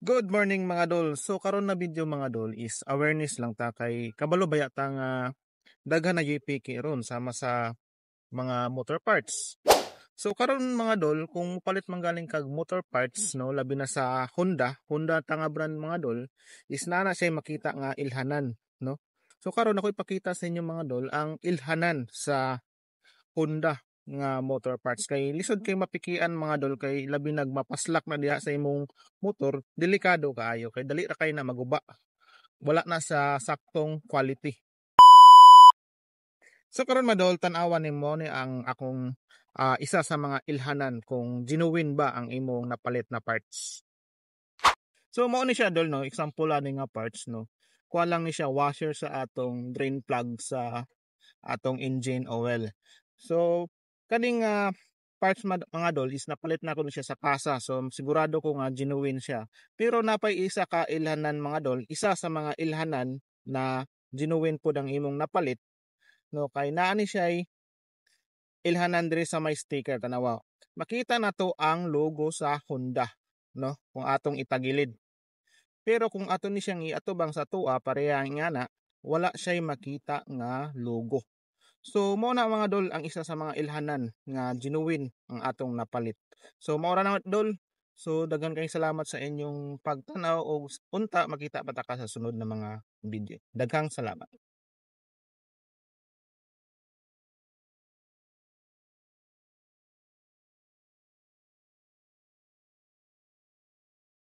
Good morning mga dol. So karon na video mga dol is awareness lang ta kay kabalo baya ta nga daghan na UPK ron sama sa mga motor parts. So karon mga dol kung palit man galing kag motor parts no labi na sa Honda ta nga brand mga dol is nana siya makita nga ilhanan no. So karon ako ipakita sa inyo mga dol ang ilhanan sa Honda nga motor parts kay lisod kay mapikian mga dol kay labi nagmapaslak na diha sa imong motor delikado kaayo kay dali ra kay na maguba wala na sa saktong quality. So karon madol tan-awan nimo ni ang akong isa sa mga ilhanan kung genuine ba ang imong napalit na parts. So mao ni siya dol no, example ani nga parts no. Kuha lang ni siya washer sa atong drain plug sa atong engine oil. So kaning parts mga dol is napalit na ko siya sa kasa. So sigurado ko nga genuine siya. Pero napay isa ka ilhanan mga dol, isa sa mga ilhanan na genuine pud ang imong napalit no kay naa ni siya ilhanan diri sa may sticker tanawa. Makita na to ang logo sa Honda no kung atong itagilid. Pero kung ato ni siyang iatubang sa tuwa pareha nga na wala siya makita nga logo. So mao na mga dol ang isa sa mga ilhanan nga genuine ang atong napalit. So mao ra na dol. So daghan kayong salamat sa inyong pagtanaw o unta makita pa ta ka sa sunod na mga video. Daghang salamat.